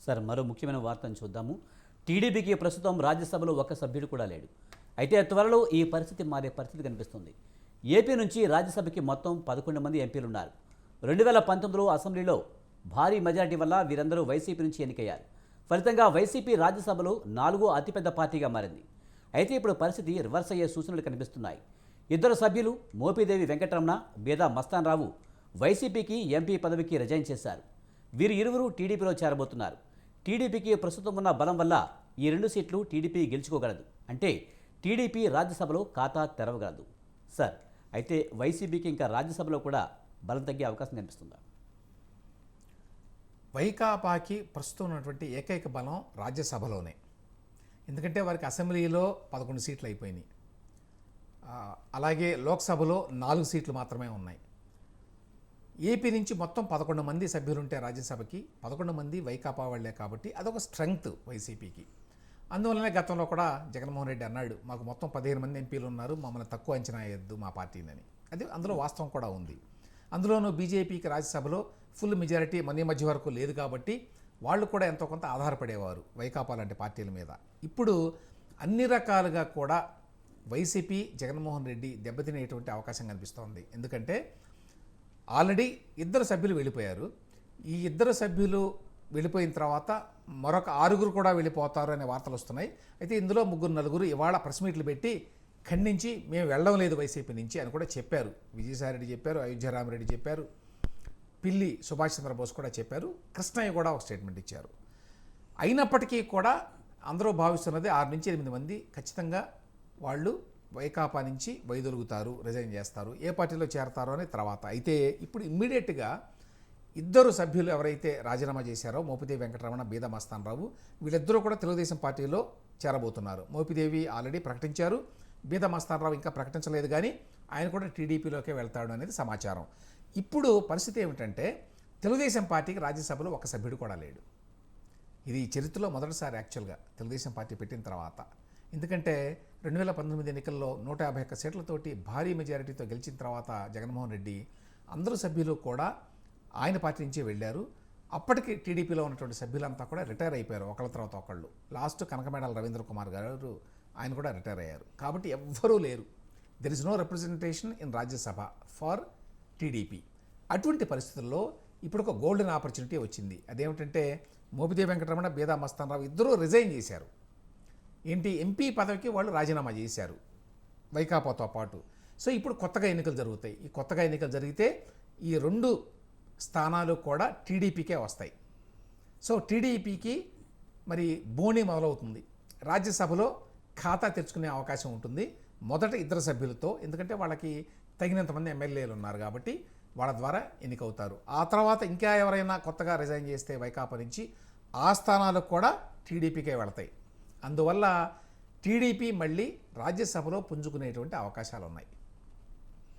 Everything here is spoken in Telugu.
సార్ మరో ముఖ్యమైన వార్తను చూద్దాము. టీడీపీకి ప్రస్తుతం రాజ్యసభలో ఒక్క సభ్యుడు కూడా లేడు. అయితే త్వరలో ఈ పరిస్థితి మారే పరిస్థితి కనిపిస్తుంది. ఏపీ నుంచి రాజ్యసభకి మొత్తం 11 మంది ఎంపీలు ఉన్నారు. 2019లో అసెంబ్లీలో భారీ మెజారిటీ వల్ల వీరందరూ వైసీపీ నుంచి ఎన్నికయ్యారు. ఫలితంగా వైసీపీ రాజ్యసభలో 4వ అతిపెద్ద పార్టీగా మారింది. అయితే ఇప్పుడు పరిస్థితి రివర్స్ అయ్యే సూచనలు కనిపిస్తున్నాయి. ఇద్దరు సభ్యులు మోపిదేవి వెంకటరమణ, బేదా మస్తాన్ రావు వైసీపీకి ఎంపీ పదవికి రిజైన్ చేశారు. వీరు ఇరువురు టీడీపీలో చేరబోతున్నారు. టీడీపీకి ప్రస్తుతం ఉన్న బలం వల్ల ఈ 2 సీట్లు టీడీపీ గెలుచుకోగలదు. అంటే టీడీపీ రాజ్యసభలో ఖాతా తెరవగలదు. సార్, అయితే వైసీపీకి ఇంకా రాజ్యసభలో కూడా బలం తగ్గే అవకాశం కనిపిస్తుందా? వైకాపాకి ప్రస్తుతం ఉన్నటువంటి ఏకైక బలం రాజ్యసభలోనే. ఎందుకంటే వారికి అసెంబ్లీలో 11 సీట్లు అయిపోయినాయి. అలాగే లోక్సభలో 4 సీట్లు మాత్రమే ఉన్నాయి. ఏపీ నుంచి మొత్తం 11 మంది సభ్యులుంటే రాజ్యసభకి 11 మంది వైకాపా వాళ్లే. కాబట్టి అదొక స్ట్రెంగ్త్ వైసీపీకి. అందువల్లనే గతంలో కూడా జగన్మోహన్ రెడ్డి అన్నాడు, మాకు మొత్తం 15 మంది ఎంపీలు ఉన్నారు, మమ్మల్ని తక్కువ అంచనా వేయద్దు మా పార్టీని. అది అందులో వాస్తవం కూడా ఉంది. అందులోనూ బీజేపీకి రాజ్యసభలో ఫుల్ మెజారిటీ ఈ మధ్య వరకు లేదు కాబట్టి వాళ్ళు కూడా ఎంతో కొంత ఆధారపడేవారు వైకాపా లాంటి పార్టీల మీద. ఇప్పుడు అన్ని రకాలుగా కూడా వైసీపీ జగన్మోహన్ రెడ్డి దెబ్బతినేటువంటి అవకాశం కనిపిస్తోంది. ఎందుకంటే ఆల్రెడీ 2 సభ్యులు వెళ్ళిపోయారు. ఈ 2 సభ్యులు వెళ్ళిపోయిన తర్వాత మరొక 6 కూడా వెళ్ళిపోతారు అనే వార్తలు వస్తున్నాయి. అయితే ఇందులో 3-4 ఇవాళ ప్రెస్ మీట్లు పెట్టి ఖండించి మేము వెళ్ళడం లేదు వైసీపీ నుంచి అని కూడా చెప్పారు. విజయసాయిరెడ్డి చెప్పారు, అయోధ్యరామరెడ్డి చెప్పారు, పిల్లి సుభాష్ చంద్రబోస్ కూడా చెప్పారు, కృష్ణయ్య కూడా ఒక స్టేట్మెంట్ ఇచ్చారు. అయినప్పటికీ కూడా అందరూ భావిస్తున్నది 6-8 మంది ఖచ్చితంగా వాళ్ళు వైకాపా నుంచి వైదొలుగుతారు, రిజైన్ చేస్తారు. ఏ పార్టీలో చేరతారో అనే తర్వాత. అయితే ఇప్పుడు ఇమ్మీడియట్గా 2 సభ్యులు ఎవరైతే రాజీనామా చేశారో మోపిదేవి వెంకటరమణ, బీదా మస్తాన్ రావు, వీళ్ళిద్దరూ కూడా తెలుగుదేశం పార్టీలో చేరబోతున్నారు. మోపిదేవి ఆల్రెడీ ప్రకటించారు, బీదా మస్తాన్ రావు ఇంకా ప్రకటించలేదు, కానీ ఆయన కూడా టీడీపీలోకే వెళ్తాడు అనేది సమాచారం. ఇప్పుడు పరిస్థితి ఏమిటంటే తెలుగుదేశం పార్టీకి రాజ్యసభలో ఒక సభ్యుడు కూడా లేడు. ఇది చరిత్రలో మొదటిసారి యాక్చువల్గా తెలుగుదేశం పార్టీ పెట్టిన తర్వాత. ఎందుకంటే 2019 ఎన్నికల్లో 151 సీట్లతోటి భారీ మెజారిటీతో గెలిచిన తర్వాత జగన్మోహన్ రెడ్డి అందరూ సభ్యులు కూడా ఆయన పార్టీ నుంచే వెళ్ళారు. అప్పటికి టీడీపీలో ఉన్నటువంటి సభ్యులంతా కూడా రిటైర్ అయిపోయారు, ఒకళ్ళ తర్వాత ఒకళ్ళు. లాస్ట్ కనకమేడల రవీంద్ర కుమార్ గారు ఆయన కూడా రిటైర్ అయ్యారు. కాబట్టి ఎవ్వరూ లేరు. There is no representation in Rajya Sabha for TDP. అటువంటి పరిస్థితుల్లో ఇప్పుడు ఒక గోల్డెన్ ఆపర్చునిటీ వచ్చింది. అదేమిటంటే మోపిదేవి వెంకటరమణ, బీదా మస్తాన్ రావు ఇద్దరూ రిజైన్ చేశారు. ఏంటి, ఎంపీ పదవికి వాళ్ళు రాజీనామా చేశారు వైకాపాతో పాటు. సో ఇప్పుడు కొత్తగా ఎన్నికలు జరుగుతాయి. ఈ కొత్తగా ఎన్నికలు జరిగితే ఈ 2 స్థానాలు కూడా టీడీపీకే వస్తాయి. సో టీడీపీకి మరి బోని మొదలవుతుంది. రాజ్యసభలో ఖాతా తెచ్చుకునే అవకాశం ఉంటుంది మొదట 2 సభ్యులతో. ఎందుకంటే వాళ్ళకి తగినంతమంది ఎమ్మెల్యేలు ఉన్నారు కాబట్టి వాళ్ళ ద్వారా ఎన్నికవుతారు. ఆ తర్వాత ఇంకా ఎవరైనా కొత్తగా రిజైన్ చేస్తే వైకాపా నుంచి ఆ స్థానాలకు కూడా టీడీపీకే వెళతాయి. అందువల్ల టీడీపీ మళ్ళీ రాజ్యసభలో పుంజుకునేటువంటి అవకాశాలు ఉన్నాయి.